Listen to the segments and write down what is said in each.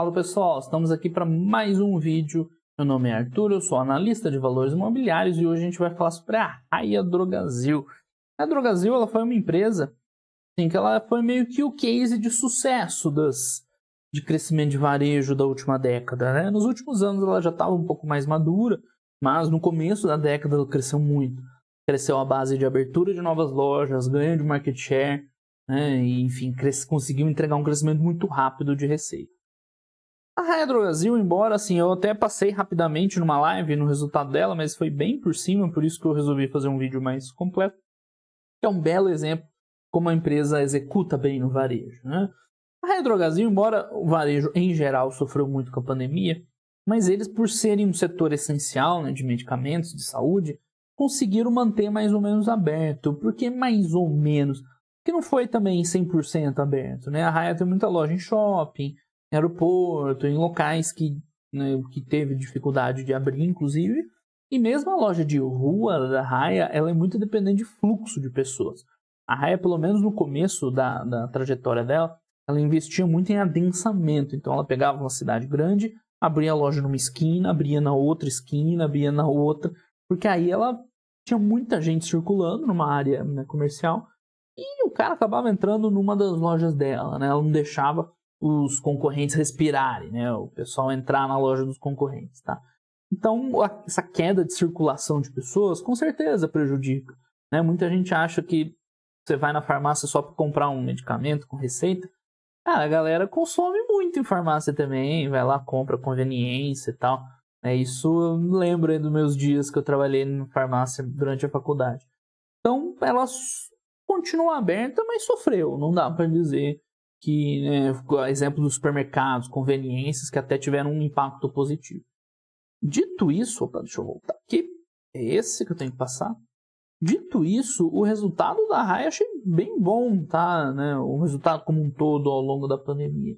Fala pessoal, estamos aqui para mais um vídeo. Meu nome é Arthur, eu sou analista de valores imobiliários e hoje a gente vai falar sobre a Raia Drogasil. A Drogasil ela foi uma empresa assim, que ela foi meio que o case de sucesso de crescimento de varejo da última década. Né? Nos últimos anos ela já estava um pouco mais madura, mas no começo da década ela cresceu muito. Cresceu à base de abertura de novas lojas, ganho de market share, né? E, enfim, conseguiu entregar um crescimento muito rápido de receita. A Raia Drogasil, embora assim, eu até passei rapidamente numa live no resultado dela, mas foi bem por cima, por isso que eu resolvi fazer um vídeo mais completo. É um belo exemplo como a empresa executa bem no varejo. Né? A Raia Drogasil, embora o varejo em geral sofreu muito com a pandemia, mas eles, por serem um setor essencial, né, de medicamentos, de saúde, conseguiram manter mais ou menos aberto. Por que mais ou menos? Porque não foi também 100% aberto. Né? A Raia tem muita loja em shopping, em aeroporto, em locais que teve dificuldade de abrir, inclusive. E mesmo a loja de rua da Raia, ela é muito dependente de fluxo de pessoas. A Raia, pelo menos no começo da trajetória dela, ela investia muito em adensamento. Então ela pegava uma cidade grande, abria a loja numa esquina, abria na outra esquina, abria na outra, porque aí ela tinha muita gente circulando numa área, né, comercial, e o cara acabava entrando numa das lojas dela, né? Ela não deixava os concorrentes respirarem, né? O pessoal entrar na loja dos concorrentes, tá? Então, essa queda de circulação de pessoas, com certeza prejudica, né? Muita gente acha que você vai na farmácia só para comprar um medicamento com receita. Cara, a galera consome muito em farmácia também, vai lá, compra conveniência e tal. Isso eu lembro aí dos meus dias que eu trabalhei na farmácia durante a faculdade. Então, ela continua aberta, mas sofreu. Não dá para dizer que, exemplo dos supermercados, conveniências, que até tiveram um impacto positivo. Dito isso, deixa eu voltar aqui. É esse que eu tenho que passar. Dito isso, o resultado da Raia achei bem bom, tá? Né? O resultado como um todo ao longo da pandemia.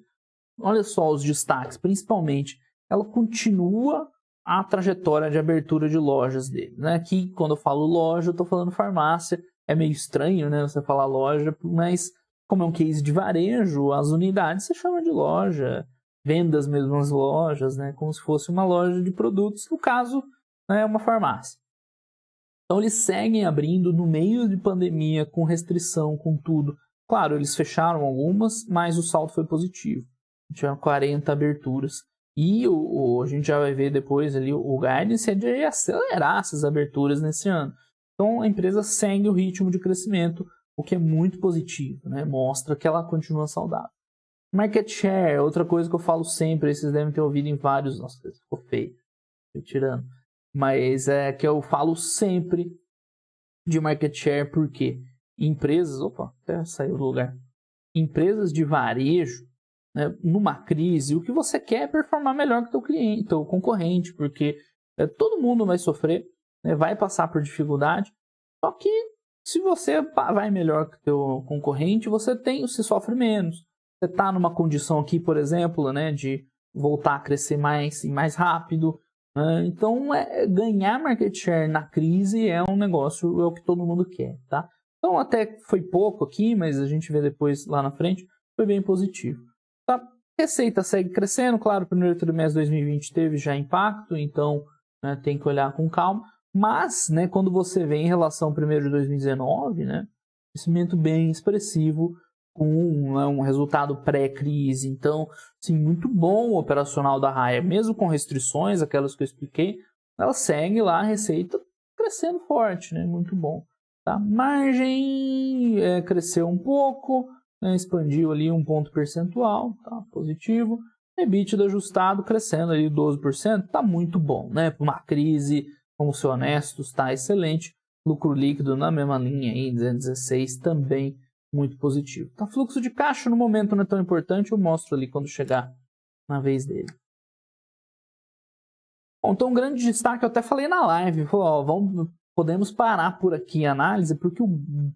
Olha só os destaques, principalmente. Ela continua a trajetória de abertura de lojas dele. Né? Aqui, quando eu falo loja, eu estou falando farmácia. É meio estranho, né, você falar loja, mas como é um case de varejo, as unidades se chama de loja. Vendas mesmo nas lojas, né, como se fosse uma loja de produtos. No caso, é uma farmácia. Então, eles seguem abrindo no meio de pandemia, com restrição, com tudo. Claro, eles fecharam algumas, mas o saldo foi positivo. Tiveram 40 aberturas. E a gente já vai ver depois ali o guidance é de acelerar essas aberturas nesse ano. Então, a empresa segue o ritmo de crescimento, o que é muito positivo, né? Mostra que ela continua saudável. Market share, outra coisa que eu falo sempre, vocês devem ter ouvido em vários... Nossa, ficou feio, estou tirando. Mas é que eu falo sempre de market share, porque empresas... Opa, até saiu do lugar. Empresas de varejo, né, numa crise, o que você quer é performar melhor que o teu cliente, teu concorrente, porque todo mundo vai sofrer, né, vai passar por dificuldade. Só que se você vai melhor que o teu concorrente, você sofre menos. Você está numa condição aqui, por exemplo, né, de voltar a crescer mais e mais rápido. Então, ganhar market share na crise é um negócio, é o que todo mundo quer, tá? Então, até foi pouco aqui, mas a gente vê depois lá na frente, foi bem positivo. Tá? Receita segue crescendo, claro, o primeiro trimestre de 2020 teve já impacto, então, né, tem que olhar com calma. Mas, né, quando você vê em relação ao primeiro de 2019, né, crescimento bem expressivo, com um resultado pré-crise. Então, sim, muito bom o operacional da Raia, mesmo com restrições, aquelas que eu expliquei, ela segue lá a receita crescendo forte, né, muito bom. Tá? Margem cresceu um pouco, né, expandiu ali um ponto percentual, tá? Positivo. EBITDA ajustado crescendo ali 12%, tá muito bom, né? Para uma crise, vamos ser honestos, está excelente. Lucro líquido na mesma linha aí, 216, também muito positivo. Tá, fluxo de caixa no momento não é tão importante, eu mostro ali quando chegar na vez dele. Bom, então um grande destaque, eu até falei na live, podemos parar por aqui a análise, porque o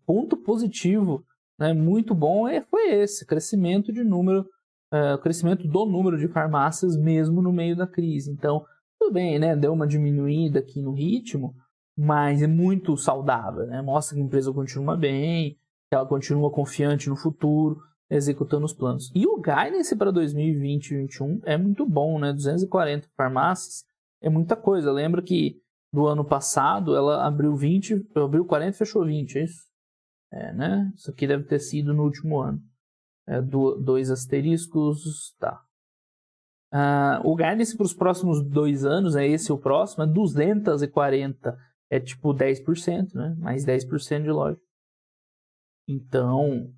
ponto positivo, né, muito bom foi esse, crescimento do número de farmácias mesmo no meio da crise. Então, tudo bem, né? Deu uma diminuída aqui no ritmo, mas é muito saudável, né? Mostra que a empresa continua bem, que ela continua confiante no futuro. executando os planos. E o guidance para 2020 e 2021 é muito bom, né? 240 farmácias é muita coisa. Lembra que do ano passado ela abriu 40 e fechou 20, é isso? Né? Isso aqui deve ter sido no último ano. 2 asteriscos, tá. O guidance para os próximos 2 anos, esse o próximo, é 240, é tipo 10%, né? Mais 10% de loja. Então,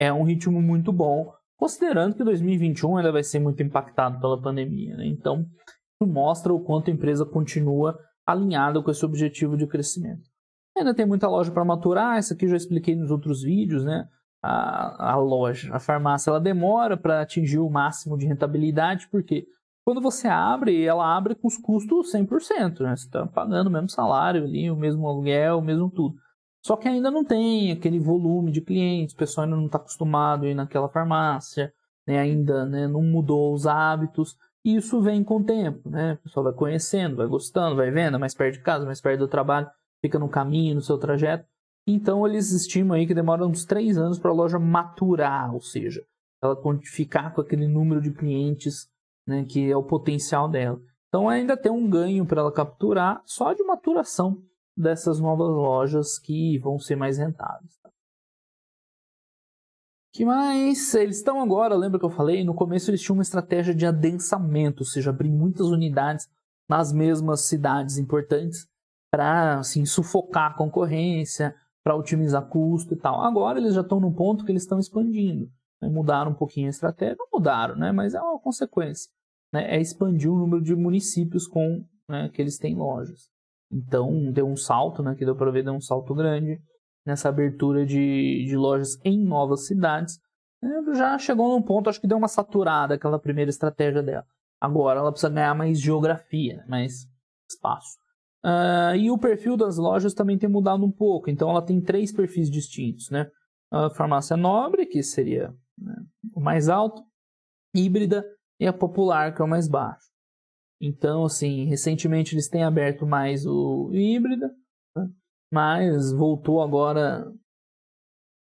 é um ritmo muito bom, considerando que 2021 ainda vai ser muito impactado pela pandemia, né? Então, isso mostra o quanto a empresa continua alinhada com esse objetivo de crescimento. Ainda tem muita loja para maturar, isso aqui eu já expliquei nos outros vídeos, né? A loja, a farmácia, ela demora para atingir o máximo de rentabilidade, porque quando você abre, ela abre com os custos 100%, né? Você está pagando o mesmo salário ali, o mesmo aluguel, o mesmo tudo. Só que ainda não tem aquele volume de clientes, o pessoal ainda não está acostumado a ir naquela farmácia, né? Ainda, né, não mudou os hábitos, e isso vem com o tempo, né? O pessoal vai conhecendo, vai gostando, vai vendo, mais perto de casa, mais perto do trabalho, fica no caminho, no seu trajeto. Então eles estimam aí que demora uns 3 anos para a loja maturar, ou seja, ela ficar com aquele número de clientes, né, que é o potencial dela. Então ainda tem um ganho para ela capturar só de maturação dessas novas lojas que vão ser mais rentáveis. Tá? Que mais? Eles estão agora, lembra que eu falei? No começo eles tinham uma estratégia de adensamento, ou seja, abrir muitas unidades nas mesmas cidades importantes para assim, sufocar a concorrência, para otimizar custo e tal. Agora eles já estão no ponto que eles estão expandindo. Né? Mudaram um pouquinho a estratégia, não mudaram, né? Mas é uma consequência. Né? É expandir o número de municípios com, né, que eles têm lojas. Então deu um salto, né, que deu para ver, deu um salto grande nessa abertura de lojas em novas cidades. Já chegou num ponto, acho que deu uma saturada aquela primeira estratégia dela. Agora ela precisa ganhar mais geografia, mais espaço. E o perfil das lojas também tem mudado um pouco. Então ela tem 3 perfis distintos, né? A farmácia nobre, que seria, né, o mais alto, híbrida, e a popular, que é o mais baixo. Então, assim, recentemente eles têm aberto mais o híbrida, né? Mas voltou agora,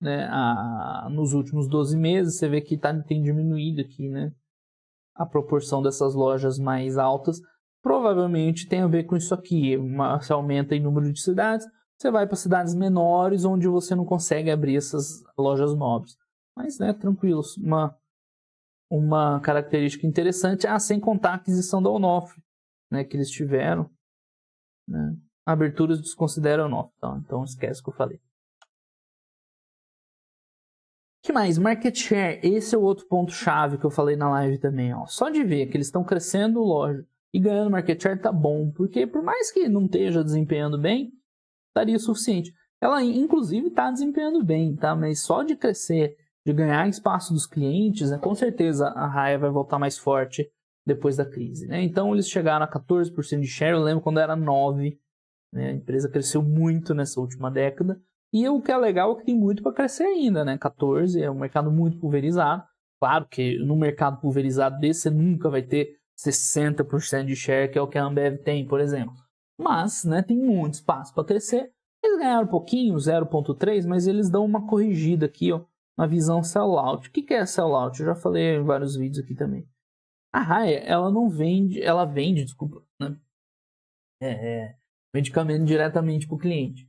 né, nos últimos 12 meses. Você vê que tem diminuído aqui, né, a proporção dessas lojas mais altas. Provavelmente tem a ver com isso aqui. Você aumenta em número de cidades, você vai para cidades menores onde você não consegue abrir essas lojas nobres. Mas, né, tranquilo, uma característica interessante, sem contar a aquisição da Onofre, né, que eles tiveram. Né? Aberturas desconsideram a Onofre, então esquece o que eu falei. O que mais? Market share, esse é o outro ponto-chave que eu falei na live também. Ó. Só de ver que eles estão crescendo loja e ganhando market share tá bom, porque por mais que não esteja desempenhando bem, estaria suficiente. Ela inclusive está desempenhando bem, tá? Mas só de crescer, de ganhar espaço dos clientes, né, com certeza a Raia vai voltar mais forte depois da crise. Né? Então eles chegaram a 14% de share, eu lembro quando era 9%, né? A empresa cresceu muito nessa última década, e o que é legal é que tem muito para crescer ainda, né? 14% é um mercado muito pulverizado. Claro que no mercado pulverizado desse você nunca vai ter 60% de share, que é o que a Ambev tem, por exemplo. Mas, né, tem muito espaço para crescer. Eles ganharam um pouquinho, 0,3%, mas eles dão uma corrigida aqui, ó, na visão sell-out. O que é sell-out? Eu já falei em vários vídeos aqui também. A Raia, ela não vende, ela vende, desculpa, né, medicamento diretamente para o cliente.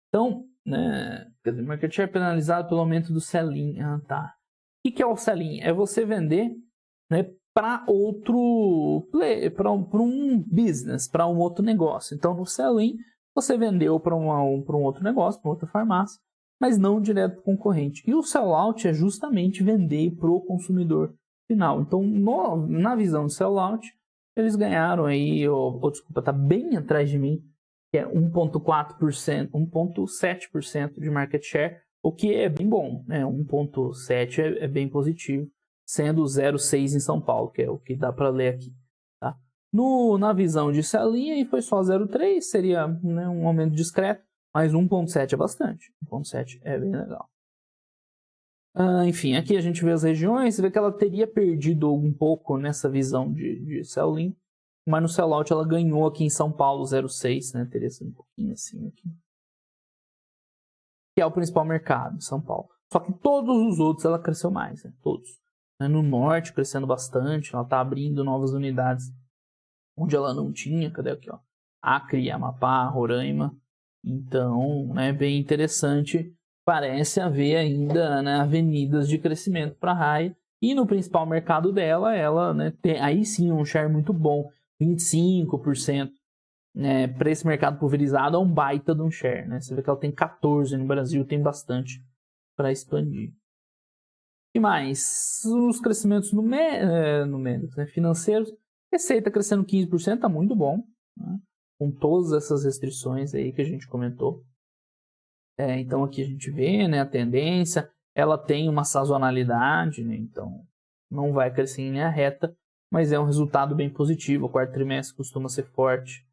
Então, né, market share penalizado pelo aumento do sell-in. Tá. O que é o sell-in? É você vender, né, para outro para um business, para um outro negócio. Então, no sell-in, você vendeu para um outro negócio, para outra farmácia, mas não direto para o concorrente. E o sell-out é justamente vender para o consumidor final. Então, na visão do sell-out, eles ganharam aí, desculpa, está bem atrás de mim, que é 1,4%, 1,7% de market share, o que é bem bom, né? 1,7% é bem positivo, sendo 0,6% em São Paulo, que é o que dá para ler aqui. Tá? Na visão de sell-in, aí foi só 0,3%, seria, né, um aumento discreto, mas 1,7% é bastante. 1,7% é bem legal. Enfim, aqui a gente vê as regiões, você vê que ela teria perdido um pouco nessa visão de sell-in, mas no sell-out ela ganhou aqui em São Paulo 0,6%, né? Teria sido um pouquinho assim aqui. Que é o principal mercado, São Paulo. Só que todos os outros ela cresceu mais, né? Todos. No norte crescendo bastante, ela está abrindo novas unidades onde ela não tinha. Cadê aqui, ó? Acre, Amapá, Roraima. Então, né, bem interessante. Parece haver ainda, né, avenidas de crescimento para a Raia. E no principal mercado dela, ela, né, tem aí sim um share muito bom, 25%. Né, para esse mercado pulverizado é um baita de um share. Né? Você vê que ela tem 14% no Brasil, tem bastante para expandir. E mais? Os crescimentos numéricos, né, financeiros. Receita crescendo 15%, está muito bom. Né? Com todas essas restrições aí que a gente comentou. Então aqui a gente vê, né, a tendência, ela tem uma sazonalidade, né, então não vai crescer em linha reta, mas é um resultado bem positivo. O quarto trimestre costuma ser forte,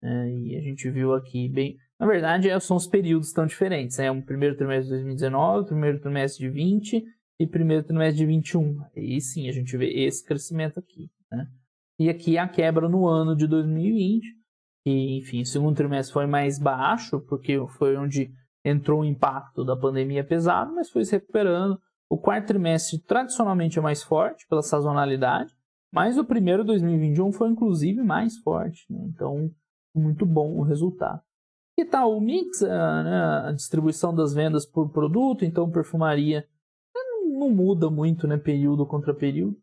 e a gente viu aqui bem... Na verdade, são os períodos tão diferentes, né? O primeiro trimestre de 2019, o primeiro trimestre de 20 e o primeiro trimestre de 21. E sim, a gente vê esse crescimento aqui, né? E aqui a quebra no ano de 2020, e enfim, o segundo trimestre foi mais baixo, porque foi onde entrou o impacto da pandemia pesado, mas foi se recuperando. O quarto trimestre tradicionalmente é mais forte pela sazonalidade, mas o primeiro 2021 foi inclusive mais forte, né? Então, muito bom o resultado. E tal o mix, né? A distribuição das vendas por produto, então perfumaria não muda muito, né? Período contra período.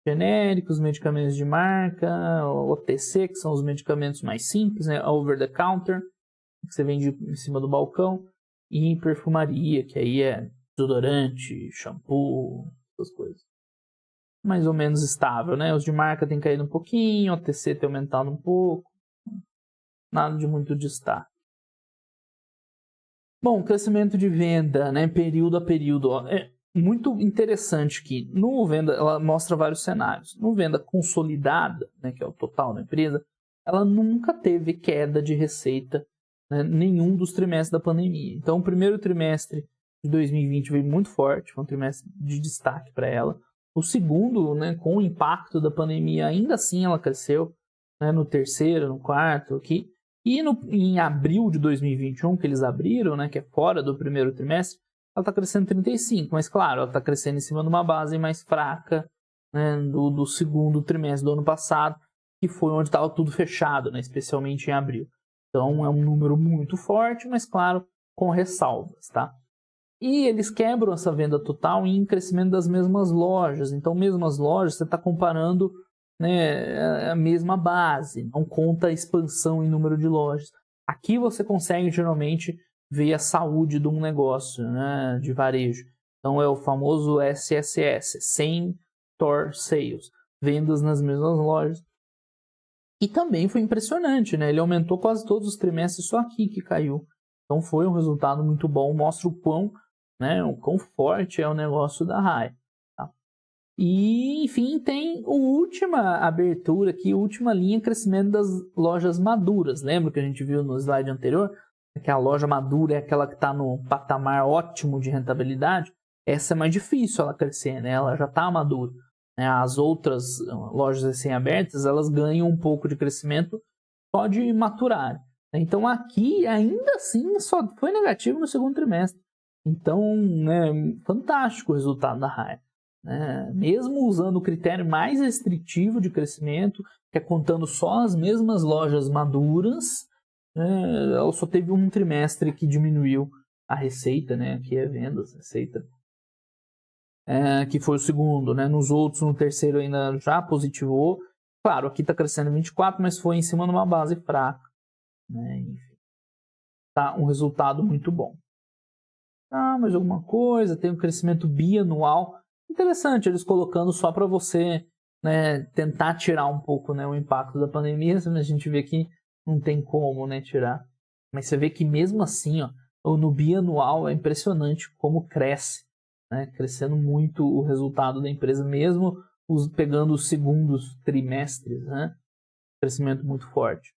Genéricos, medicamentos de marca, OTC, que são os medicamentos mais simples, né? Over the counter, que você vende em cima do balcão. E perfumaria, que aí é desodorante, shampoo, essas coisas. Mais ou menos estável, né? Os de marca tem caído um pouquinho, o OTC tem aumentado um pouco. Nada de muito destaque. Bom, crescimento de venda, né? Período a período. Ó, é muito interessante que no venda, ela mostra vários cenários. No venda consolidada, né, que é o total da empresa, ela nunca teve queda de receita, né, nenhum dos trimestres da pandemia. Então, o primeiro trimestre de 2020 veio muito forte, foi um trimestre de destaque para ela. O segundo, né, com o impacto da pandemia, ainda assim ela cresceu, né, no terceiro, no quarto, aqui. E em abril de 2021, que eles abriram, né, que é fora do primeiro trimestre, ela está crescendo 35%, mas claro, ela está crescendo em cima de uma base mais fraca, né, do segundo trimestre do ano passado, que foi onde estava tudo fechado, né, especialmente em abril. Então é um número muito forte, mas claro, com ressalvas, tá? E eles quebram essa venda total em crescimento das mesmas lojas. Então, mesmas lojas, você está comparando, né, a mesma base, não conta a expansão em número de lojas. Aqui você consegue geralmente ver a saúde de um negócio, né, de varejo. Então é o famoso SSS, Same Store Sales, vendas nas mesmas lojas. E também foi impressionante, né? Ele aumentou quase todos os trimestres, só aqui que caiu. Então foi um resultado muito bom, mostra o quão forte é o negócio da Raia. Tá? E, enfim, tem a última abertura aqui, a última linha, crescimento das lojas maduras. Lembra que a gente viu no slide anterior? Que a loja madura é aquela que está no patamar ótimo de rentabilidade. Essa é mais difícil ela crescer, né? Ela já está madura. As outras lojas recém-abertas, elas ganham um pouco de crescimento só de maturar. Então aqui, ainda assim, só foi negativo no segundo trimestre. Então, né, fantástico o resultado da Raia. Mesmo usando o critério mais restritivo de crescimento, que é contando só as mesmas lojas maduras, ela só teve um trimestre que diminuiu a receita, né, aqui é vendas, receita. Que foi o segundo, né? Nos outros, no terceiro ainda já positivou. Claro, aqui está crescendo 24%, mas foi em cima de uma base fraca. Né? Enfim, tá um resultado muito bom. Mais alguma coisa? Tem um crescimento bianual. Interessante, eles colocando só para você, né, tentar tirar um pouco, né, o impacto da pandemia. Mas a gente vê que não tem como, né, tirar. Mas você vê que mesmo assim, ó, no bianual é impressionante como cresce. Né, crescendo muito o resultado da empresa, mesmo pegando os segundos trimestres, né, crescimento muito forte.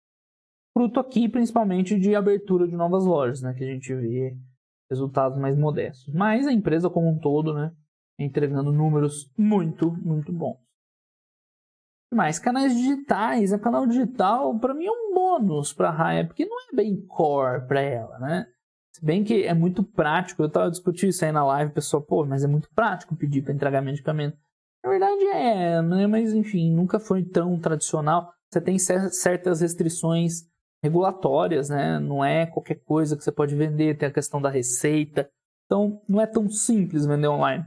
Fruto aqui, principalmente, de abertura de novas lojas, né, que a gente vê resultados mais modestos. Mas a empresa como um todo, né, entregando números muito, muito bons. Mais canais digitais. A canal digital, para mim, é um bônus para a Raia, porque não é bem core para ela, né? Se bem que é muito prático, eu estava discutindo isso aí na live, pessoal, pô, mas é muito prático pedir para entregar medicamento. Na verdade né? Mas enfim, nunca foi tão tradicional. Você tem certas restrições regulatórias, né? Não é qualquer coisa que você pode vender, tem a questão da receita. Então, não é tão simples vender online.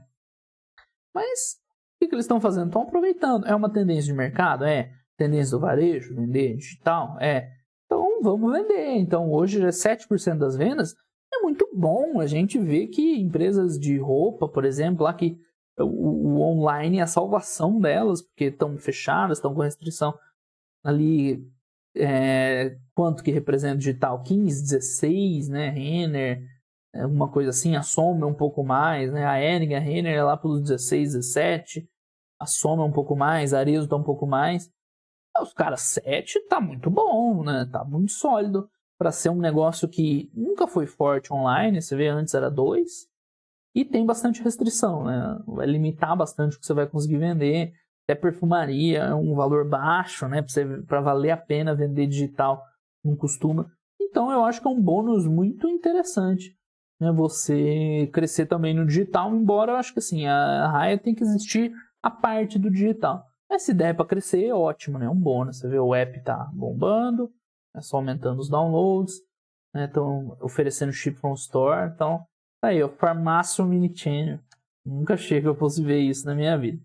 Mas, o que eles estão fazendo? Estão aproveitando. É uma tendência de mercado? É. Tendência do varejo? Vender digital? É. Então, vamos vender. Então, hoje, 7% das vendas é muito bom. A gente vê que empresas de roupa, por exemplo, lá que o online é a salvação delas, porque estão fechadas, estão com restrição. Ali, quanto que representa digital? 15, 16, né? Renner, uma coisa assim. A Soma é um pouco mais, né? A Hering, a Renner é lá pelos 16, 17. A Soma é um pouco mais, a Arezzo tá um pouco mais. Os caras, 7 tá muito bom, né? Tá muito sólido para ser um negócio que nunca foi forte online. Você vê, antes era 2. E tem bastante restrição, né? Vai limitar bastante o que você vai conseguir vender. Até perfumaria é um valor baixo, né? Para valer a pena vender digital, não costuma. Então eu acho que é um bônus muito interessante, né? Você crescer também no digital, embora eu acho que assim, a Raia tem que existir a parte do digital. Mas se der para crescer, é ótimo, né? É um bônus. Você vê, o app tá bombando, é só aumentando os downloads, né? Estão oferecendo ship from store, então tá aí, o Farmácia Mini Channel. Nunca achei que eu fosse ver isso na minha vida.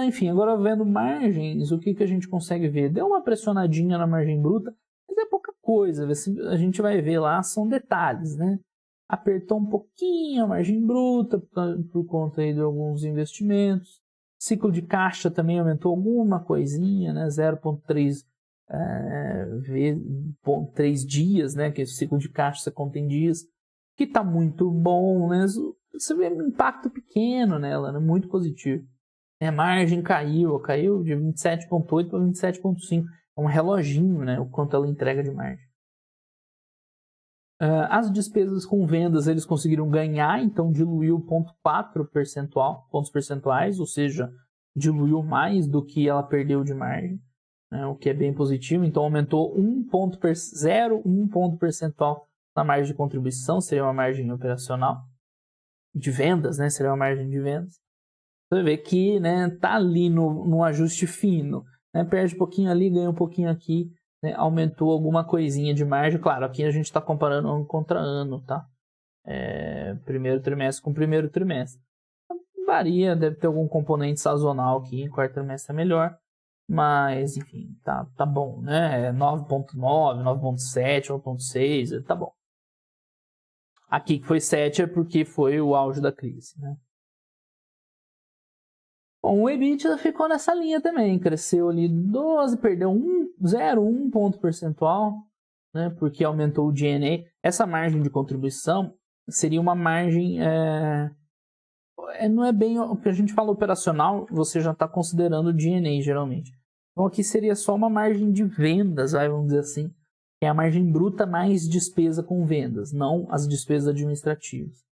Enfim, agora vendo margens, o que a gente consegue ver? Deu uma pressionadinha na margem bruta, mas é pouca coisa. A gente vai ver lá, são detalhes, né? Apertou um pouquinho a margem bruta por conta aí de alguns investimentos. Ciclo de caixa também aumentou alguma coisinha, né? 0,3 dias, né? Que esse ciclo de caixa você conta em dias, que está muito bom, né? Você vê um impacto pequeno nela, né? Muito positivo. A margem caiu de 27,8 para 27,5. É um reloginho, né? O quanto ela entrega de margem. As despesas com vendas eles conseguiram ganhar, então diluiu 0,4 pontos percentuais, ou seja, diluiu mais do que ela perdeu de margem, né? O que é bem positivo. Então aumentou 1,01 ponto percentual na margem de contribuição, seria uma margem operacional de vendas, né? Seria uma margem de vendas. Você vê que, né, tá ali no ajuste fino, né? Perde um pouquinho ali, ganha um pouquinho aqui, né? Aumentou alguma coisinha de margem. Claro, aqui a gente está comparando ano contra ano, tá? Primeiro trimestre com primeiro trimestre. Varia, deve ter algum componente sazonal aqui, em quarto trimestre é melhor, mas enfim, tá bom, né? 9,9, 9,7, 9,6, tá bom. Aqui que foi 7 é porque foi o auge da crise, né? Bom, o EBITDA ficou nessa linha também, cresceu ali 12, perdeu 0,1 ponto percentual, né, porque aumentou o G&A. Essa margem de contribuição seria uma margem, não é bem o que a gente fala operacional, você já está considerando o G&A geralmente. Então aqui seria só uma margem de vendas, vamos dizer assim, que é a margem bruta mais despesa com vendas, não as despesas administrativas.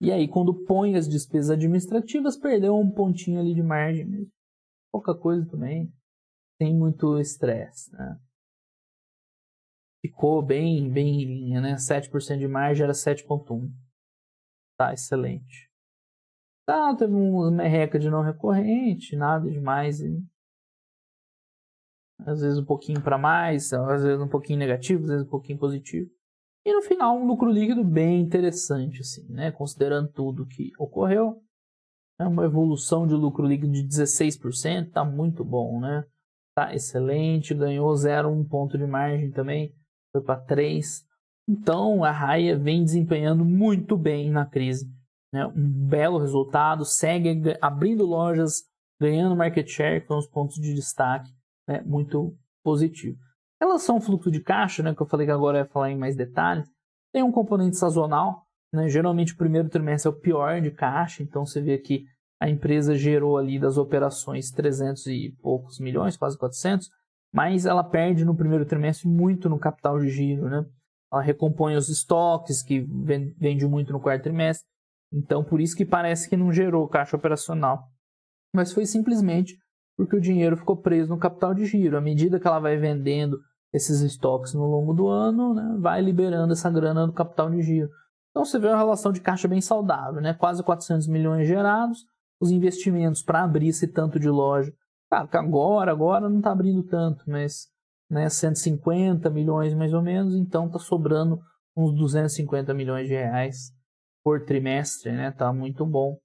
E aí, quando põe as despesas administrativas, perdeu um pontinho ali de margem mesmo. Pouca coisa também. Sem muito estresse, né? Ficou bem em linha, né? 7% de margem era 7,1%. Tá, excelente. Tá, teve uns merreca de não recorrente, nada demais. Às vezes um pouquinho para mais, às vezes um pouquinho negativo, às vezes um pouquinho positivo. E no final, um lucro líquido bem interessante, assim, né? Considerando tudo que ocorreu. É uma evolução de lucro líquido de 16%, tá muito bom, né? Tá excelente, ganhou 0,1 ponto de margem também, foi para 3. Então, a Raia vem desempenhando muito bem na crise, né? Um belo resultado, segue abrindo lojas, ganhando market share, que são os pontos de destaque, né? Muito positivo. Em relação ao fluxo de caixa, né, que eu falei que agora ia falar em mais detalhes, tem um componente sazonal, né? Geralmente o primeiro trimestre é o pior de caixa, então você vê que a empresa gerou ali das operações 300 e poucos milhões, quase 400, mas ela perde no primeiro trimestre muito no capital de giro, né? Ela recompõe os estoques que vende muito no quarto trimestre, então por isso que parece que não gerou caixa operacional, mas foi simplesmente porque o dinheiro ficou preso no capital de giro. À medida que ela vai vendendo esses estoques no longo do ano, né, vai liberando essa grana do capital de giro. Então você vê uma relação de caixa bem saudável, né? Quase 400 milhões gerados, os investimentos para abrir esse tanto de loja. Claro que agora não está abrindo tanto, mas né, 150 milhões mais ou menos, então está sobrando uns 250 milhões de reais por trimestre, né? Tá muito bom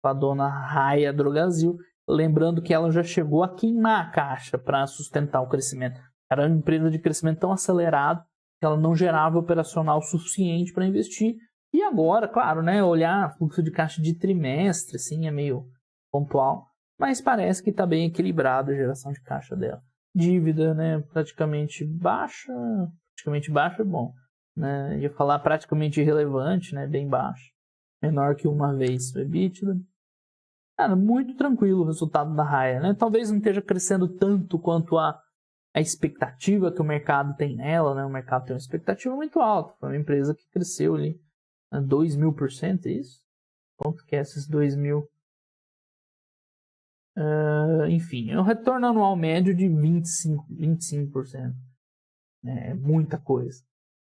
para a dona Raia Drogasil. Lembrando que ela já chegou a queimar a caixa para sustentar o crescimento. Era uma empresa de crescimento tão acelerado que ela não gerava operacional suficiente para investir. E agora, claro, né, olhar fluxo de caixa de trimestre, assim, é meio pontual, mas parece que está bem equilibrada a geração de caixa dela. Dívida, né, praticamente baixa é bom, né, ia falar praticamente irrelevante, né, bem baixa, menor que uma vez o EBITDA. Cara, muito tranquilo o resultado da Raia, né, talvez não esteja crescendo tanto quanto a expectativa que o mercado tem nela, né? O mercado tem uma expectativa muito alta. Foi uma empresa que cresceu ali 2.000%, é isso? Quanto que é esses 2.000? Enfim, é um retorno anual médio de 25%. É muita coisa.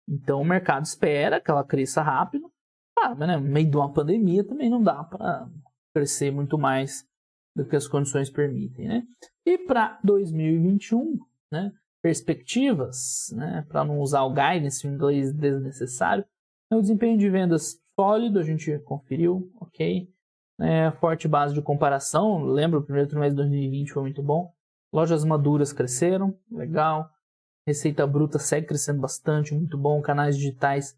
Então o mercado espera que ela cresça rápido. Claro, mas, né, no meio de uma pandemia também não dá para crescer muito mais do que as condições permitem, né? E para 2021... né, perspectivas, né, para não usar o guidance, o inglês desnecessário, o desempenho de vendas sólido, a gente conferiu, ok, forte base de comparação, lembra o primeiro trimestre de 2020 foi muito bom, lojas maduras cresceram, legal, receita bruta segue crescendo bastante, muito bom, canais digitais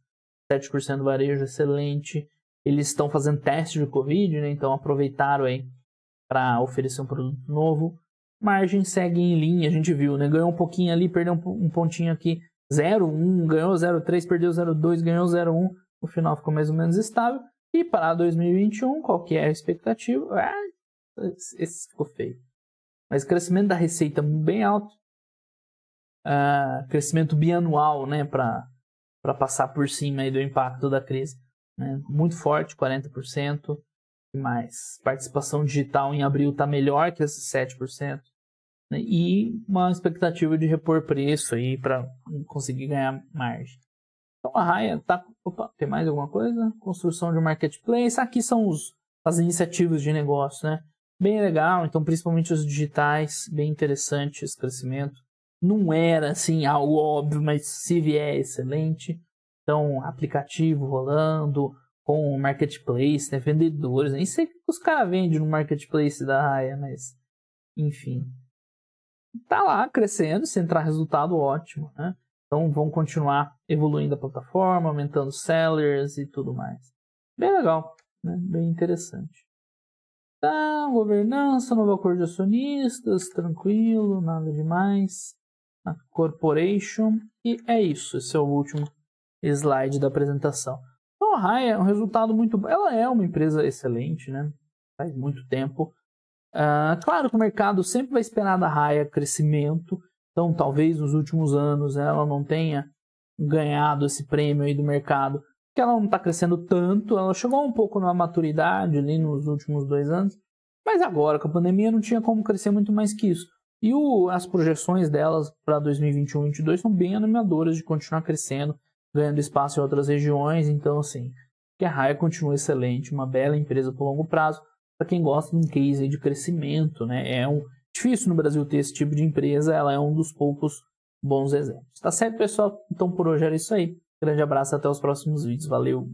7% do varejo, excelente, eles estão fazendo teste de Covid, né, então aproveitaram aí para oferecer um produto novo. Margem segue em linha, a gente viu, né? Ganhou um pouquinho ali, perdeu um pontinho aqui, 0,1, ganhou 0,3, perdeu 0,2, ganhou 0,1, no final ficou mais ou menos estável. E para 2021, qual que é a expectativa? Esse ficou feio. Mas crescimento da receita bem alto, crescimento bianual, né? Para passar por cima aí do impacto da crise, né? Muito forte, 40%. Mais participação digital em abril está melhor que esses 7%, né? E uma expectativa de repor preço aí para conseguir ganhar margem. Então a Raia tá. Opa, tem mais alguma coisa? Construção de um marketplace. Aqui são as iniciativas de negócio, né? Bem legal, então principalmente os digitais, bem interessante esse crescimento. Não era assim algo óbvio, mas se vier é excelente. Então aplicativo rolando, com o marketplace, né, vendedores, nem sei o que os caras vendem no marketplace da Raia, mas enfim, tá lá crescendo, se entrar resultado ótimo, né? Então vão continuar evoluindo a plataforma, aumentando sellers e tudo mais. Bem legal, né? Bem interessante. Tá, governança, novo acordo de acionistas, tranquilo, nada demais. A corporation, e é isso, esse é o último slide da apresentação. Então a Raia é um resultado muito bom. Ela é uma empresa excelente, né? Faz muito tempo. Claro que o mercado sempre vai esperar da Raia crescimento. Então talvez nos últimos anos ela não tenha ganhado esse prêmio aí do mercado. Porque ela não está crescendo tanto. Ela chegou um pouco na maturidade ali nos últimos 2 anos. Mas agora com a pandemia não tinha como crescer muito mais que isso. E as projeções delas para 2021 e 2022 são bem animadoras de continuar crescendo, ganhando espaço em outras regiões. Então, assim, que a Raia continua excelente, uma bela empresa por longo prazo, para quem gosta de um case de crescimento, né? Difícil no Brasil ter esse tipo de empresa, ela é um dos poucos bons exemplos. Tá certo, pessoal? Então, por hoje era isso aí. Grande abraço, até os próximos vídeos. Valeu!